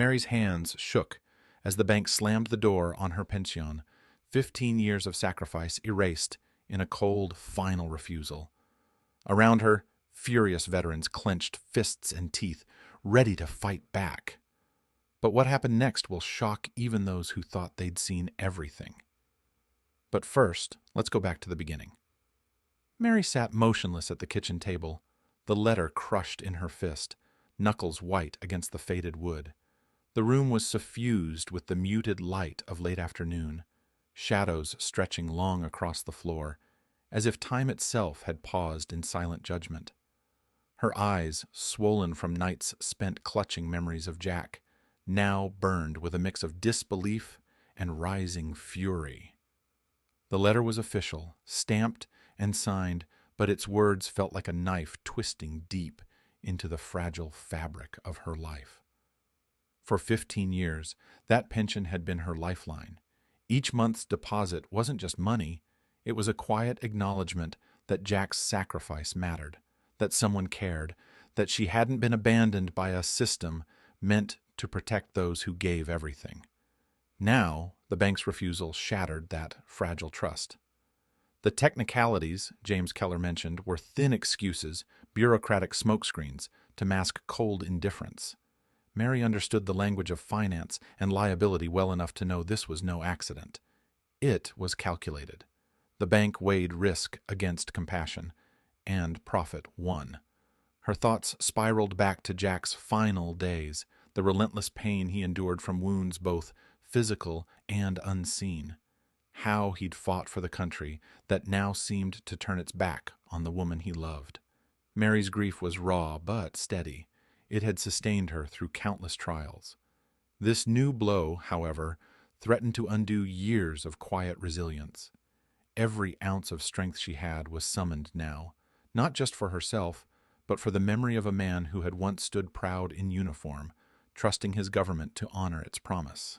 Mary's hands shook as the bank slammed the door on her pension, 15 years of sacrifice erased in a cold, final refusal. Around her, furious veterans clenched fists and teeth, ready to fight back. But what happened next will shock even those who thought they'd seen everything. But first, let's go back to the beginning. Mary sat motionless at the kitchen table, the letter crushed in her fist, knuckles white against the faded wood. The room was suffused with the muted light of late afternoon, shadows stretching long across the floor, as if time itself had paused in silent judgment. Her eyes, swollen from nights spent clutching memories of Jack, now burned with a mix of disbelief and rising fury. The letter was official, stamped and signed, but its words felt like a knife twisting deep into the fragile fabric of her life. For 15 years, that pension had been her lifeline. Each month's deposit wasn't just money, it was a quiet acknowledgement that Jack's sacrifice mattered, that someone cared, that she hadn't been abandoned by a system meant to protect those who gave everything. Now, the bank's refusal shattered that fragile trust. The technicalities James Keller mentioned were thin excuses, bureaucratic smokescreens to mask cold indifference. Mary understood the language of finance and liability well enough to know this was no accident. It was calculated. The bank weighed risk against compassion, and profit won. Her thoughts spiraled back to Jack's final days, the relentless pain he endured from wounds both physical and unseen. How he'd fought for the country that now seemed to turn its back on the woman he loved. Mary's grief was raw but steady. It had sustained her through countless trials. This new blow, however, threatened to undo years of quiet resilience. Every ounce of strength she had was summoned now, not just for herself, but for the memory of a man who had once stood proud in uniform, trusting his government to honor its promise.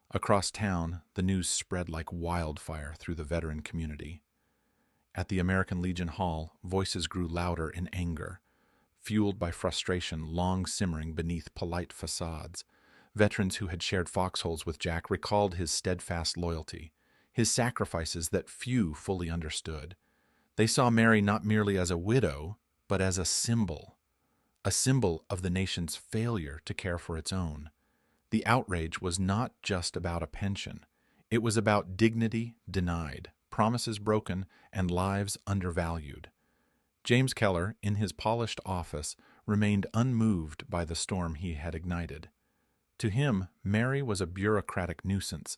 Across town, the news spread like wildfire through the veteran community. At the American Legion Hall, voices grew louder in anger, fueled by frustration long simmering beneath polite facades. Veterans who had shared foxholes with Jack recalled his steadfast loyalty, his sacrifices that few fully understood. They saw Mary not merely as a widow, but as a symbol of the nation's failure to care for its own. The outrage was not just about a pension. It was about dignity denied, promises broken, and lives undervalued. James Keller, in his polished office, remained unmoved by the storm he had ignited. To him, Mary was a bureaucratic nuisance,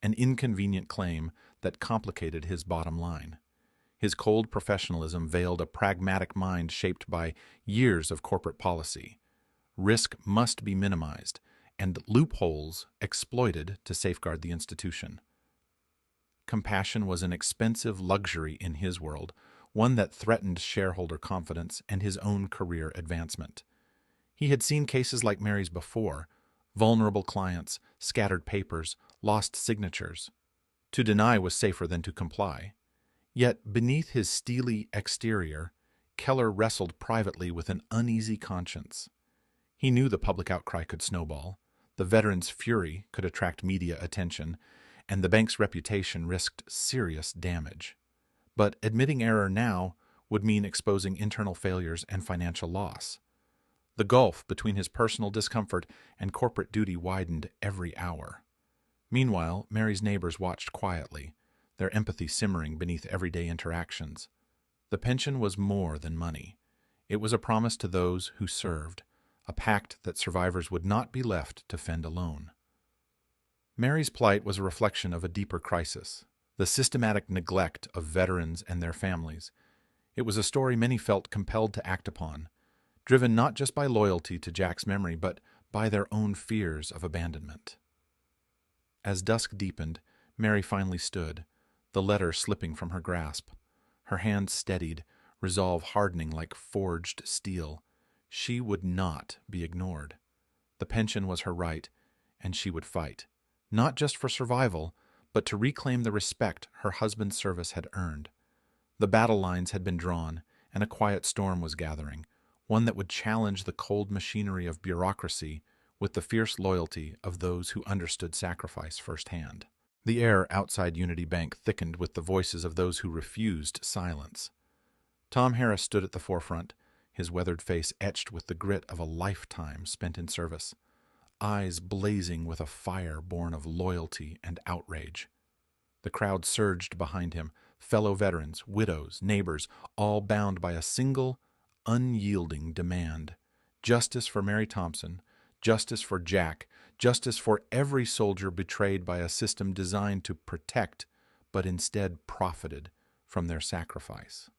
an inconvenient claim that complicated his bottom line. His cold professionalism veiled a pragmatic mind shaped by years of corporate policy. Risk must be minimized, and loopholes exploited to safeguard the institution. Compassion was an expensive luxury in his world, one that threatened shareholder confidence and his own career advancement. He had seen cases like Mary's before: vulnerable clients, scattered papers, lost signatures. To deny was safer than to comply. Yet beneath his steely exterior, Keller wrestled privately with an uneasy conscience. He knew the public outcry could snowball, the veterans' fury could attract media attention, and the bank's reputation risked serious damage. But admitting error now would mean exposing internal failures and financial loss. The gulf between his personal discomfort and corporate duty widened every hour. Meanwhile, Mary's neighbors watched quietly, their empathy simmering beneath everyday interactions. The pension was more than money. It was a promise to those who served, a pact that survivors would not be left to fend alone. Mary's plight was a reflection of a deeper crisis, the systematic neglect of veterans and their families. It was a story many felt compelled to act upon, driven not just by loyalty to Jack's memory, but by their own fears of abandonment. As dusk deepened, Mary finally stood, the letter slipping from her grasp. Her hand steadied, resolve hardening like forged steel. She would not be ignored. The pension was her right, and she would fight, not just for survival, but to reclaim the respect her husband's service had earned. The battle lines had been drawn, and a quiet storm was gathering, one that would challenge the cold machinery of bureaucracy with the fierce loyalty of those who understood sacrifice firsthand. The air outside Unity Bank thickened with the voices of those who refused silence. Tom Harris stood at the forefront, his weathered face etched with the grit of a lifetime spent in service, eyes blazing with a fire born of loyalty and outrage. The crowd surged behind him, fellow veterans, widows, neighbors, all bound by a single, unyielding demand: justice for Mary Thompson, justice for Jack, justice for every soldier betrayed by a system designed to protect, but instead profited from their sacrifice.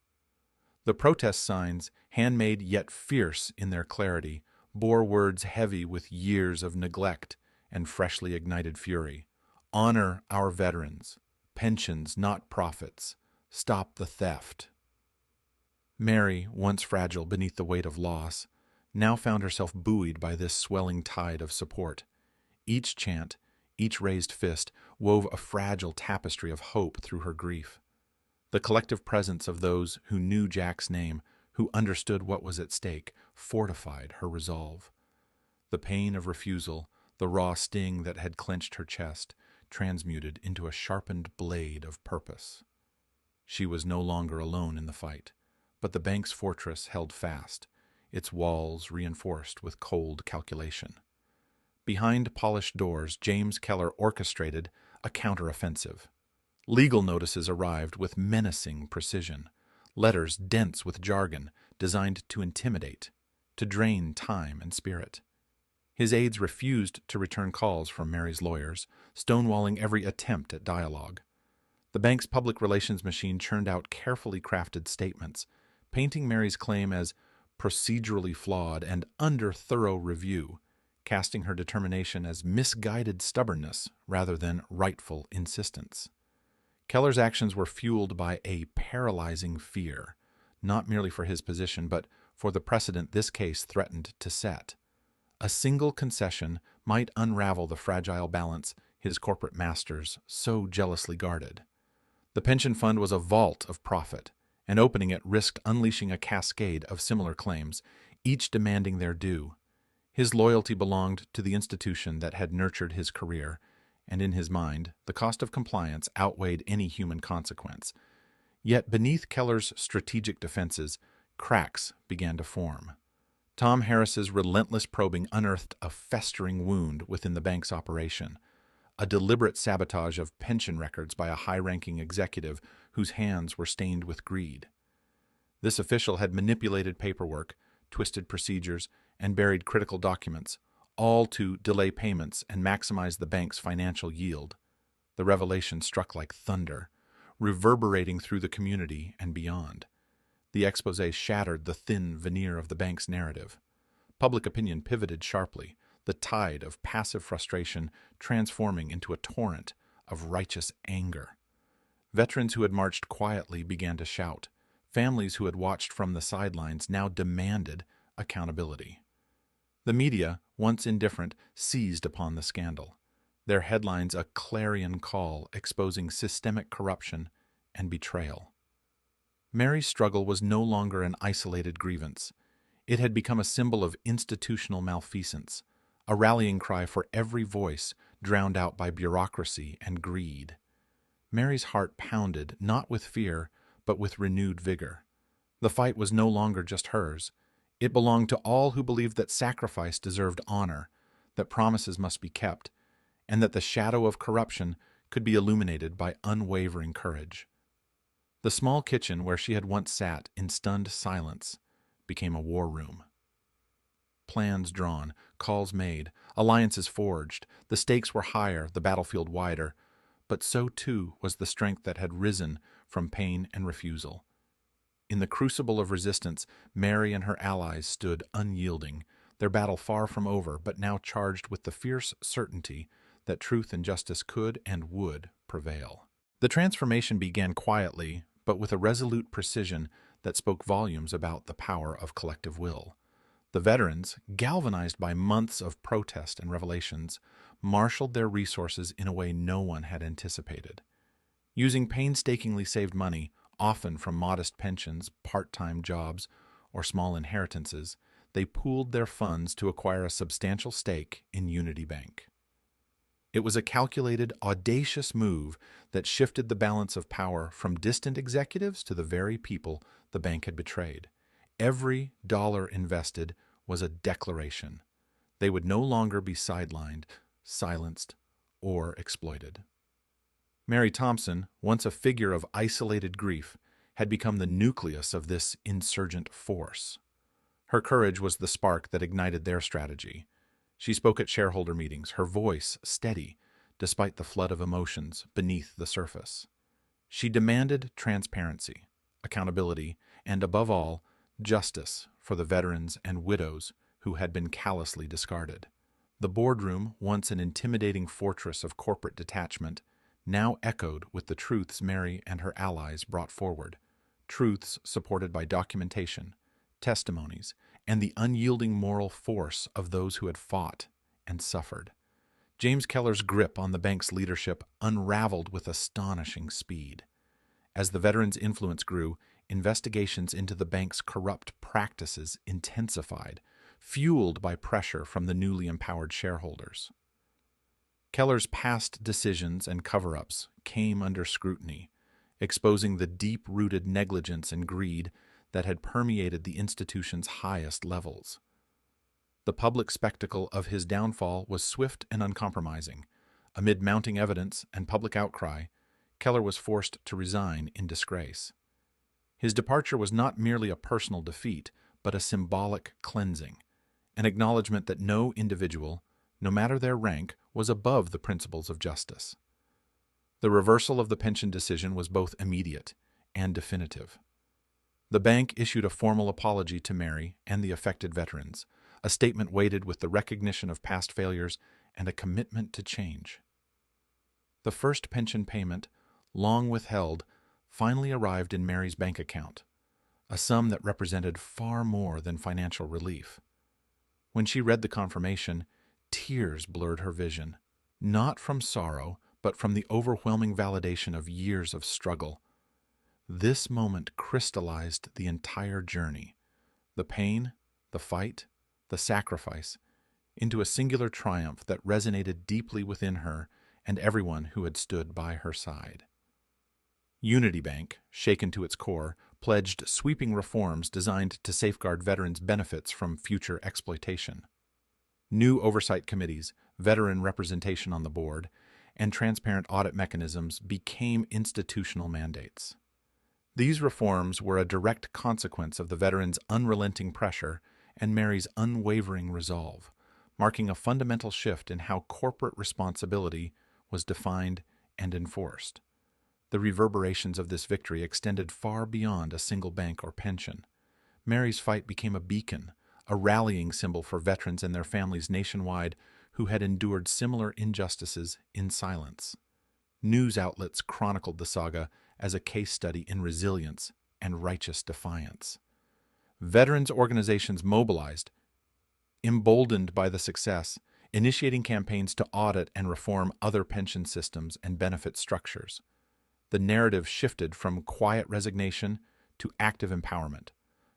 The protest signs, handmade yet fierce in their clarity, bore words heavy with years of neglect and freshly ignited fury. Honor our veterans. Pensions, not profits. Stop the theft. Mary, once fragile beneath the weight of loss, now found herself buoyed by this swelling tide of support. Each chant, each raised fist, wove a fragile tapestry of hope through her grief. The collective presence of those who knew Jack's name, who understood what was at stake, fortified her resolve. The pain of refusal, the raw sting that had clenched her chest, transmuted into a sharpened blade of purpose. She was no longer alone in the fight, but the bank's fortress held fast, its walls reinforced with cold calculation. Behind polished doors, James Keller orchestrated a counteroffensive. Legal notices arrived with menacing precision, letters dense with jargon designed to intimidate, to drain time and spirit. His aides refused to return calls from Mary's lawyers, stonewalling every attempt at dialogue. The bank's public relations machine churned out carefully crafted statements, painting Mary's claim as procedurally flawed and under thorough review, casting her determination as misguided stubbornness rather than rightful insistence. Keller's actions were fueled by a paralyzing fear, not merely for his position, but for the precedent this case threatened to set. A single concession might unravel the fragile balance his corporate masters so jealously guarded. The pension fund was a vault of profit, and opening it risked unleashing a cascade of similar claims, each demanding their due. His loyalty belonged to the institution that had nurtured his career, and in his mind, the cost of compliance outweighed any human consequence. Yet beneath Keller's strategic defenses, cracks began to form. Tom Harris's relentless probing unearthed a festering wound within the bank's operation, a deliberate sabotage of pension records by a high-ranking executive whose hands were stained with greed. This official had manipulated paperwork, twisted procedures, and buried critical documents, all to delay payments and maximize the bank's financial yield. The revelation struck like thunder, reverberating through the community and beyond. The exposé shattered the thin veneer of the bank's narrative. Public opinion pivoted sharply, the tide of passive frustration transforming into a torrent of righteous anger. Veterans who had marched quietly began to shout. Families who had watched from the sidelines now demanded accountability. The media, once indifferent, seized upon the scandal, their headlines a clarion call exposing systemic corruption and betrayal. Mary's struggle was no longer an isolated grievance. It had become a symbol of institutional malfeasance, a rallying cry for every voice drowned out by bureaucracy and greed. Mary's heart pounded, not with fear, but with renewed vigor. The fight was no longer just hers. It belonged to all who believed that sacrifice deserved honor, that promises must be kept, and that the shadow of corruption could be illuminated by unwavering courage. The small kitchen where she had once sat in stunned silence became a war room. Plans drawn, calls made, alliances forged, the stakes were higher, the battlefield wider, but so too was the strength that had risen from pain and refusal. In the crucible of resistance, Mary and her allies stood unyielding, their battle far from over, but now charged with the fierce certainty that truth and justice could and would prevail. The transformation began quietly, but with a resolute precision that spoke volumes about the power of collective will. The veterans, galvanized by months of protest and revelations, marshaled their resources in a way no one had anticipated. Using painstakingly saved money, often from modest pensions, part-time jobs, or small inheritances, they pooled their funds to acquire a substantial stake in Unity Bank. It was a calculated, audacious move that shifted the balance of power from distant executives to the very people the bank had betrayed. Every dollar invested was a declaration. They would no longer be sidelined, silenced, or exploited. Mary Thompson, once a figure of isolated grief, had become the nucleus of this insurgent force. Her courage was the spark that ignited their strategy. She spoke at shareholder meetings, her voice steady, despite the flood of emotions beneath the surface. She demanded transparency, accountability, and above all, justice for the veterans and widows who had been callously discarded. The boardroom, once an intimidating fortress of corporate detachment, now echoed with the truths Mary and her allies brought forward, truths supported by documentation, testimonies, and the unyielding moral force of those who had fought and suffered. James Keller's grip on the bank's leadership unraveled with astonishing speed. As the veterans' influence grew, investigations into the bank's corrupt practices intensified, fueled by pressure from the newly empowered shareholders. Keller's past decisions and cover-ups came under scrutiny, exposing the deep-rooted negligence and greed that had permeated the institution's highest levels. The public spectacle of his downfall was swift and uncompromising. Amid mounting evidence and public outcry, Keller was forced to resign in disgrace. His departure was not merely a personal defeat, but a symbolic cleansing, an acknowledgement that no individual, no matter their rank, was above the principles of justice. The reversal of the pension decision was both immediate and definitive. The bank issued a formal apology to Mary and the affected veterans, a statement weighted with the recognition of past failures and a commitment to change. The first pension payment, long withheld, finally arrived in Mary's bank account, a sum that represented far more than financial relief. When she read the confirmation, tears blurred her vision, not from sorrow, but from the overwhelming validation of years of struggle. This moment crystallized the entire journey, the pain, the fight, the sacrifice, into a singular triumph that resonated deeply within her and everyone who had stood by her side. Unity Bank, shaken to its core, pledged sweeping reforms designed to safeguard veterans' benefits from future exploitation. New oversight committees, veteran representation on the board, and transparent audit mechanisms became institutional mandates. These reforms were a direct consequence of the veterans' unrelenting pressure and Mary's unwavering resolve, marking a fundamental shift in how corporate responsibility was defined and enforced. The reverberations of this victory extended far beyond a single bank or pension. Mary's fight became a beacon, a rallying symbol for veterans and their families nationwide who had endured similar injustices in silence. News outlets chronicled the saga as a case study in resilience and righteous defiance. Veterans organizations mobilized, emboldened by the success, initiating campaigns to audit and reform other pension systems and benefit structures. The narrative shifted from quiet resignation to active empowerment.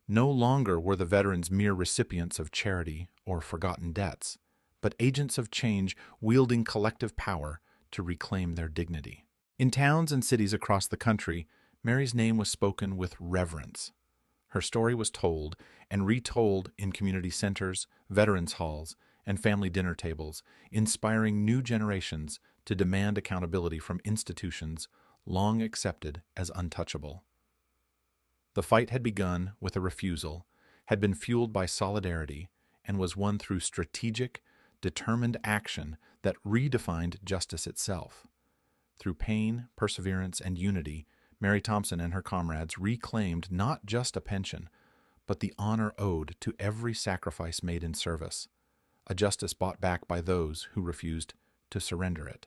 No longer were the veterans mere recipients of charity or forgotten debts, but agents of change wielding collective power to reclaim their dignity. In towns and cities across the country, Mary's name was spoken with reverence. Her story was told and retold in community centers, veterans' halls, and family dinner tables, inspiring new generations to demand accountability from institutions long accepted as untouchable. The fight had begun with a refusal, had been fueled by solidarity, and was won through strategic, determined action that redefined justice itself. Through pain, perseverance, and unity, Mary Thompson and her comrades reclaimed not just a pension, but the honor owed to every sacrifice made in service, a justice bought back by those who refused to surrender it.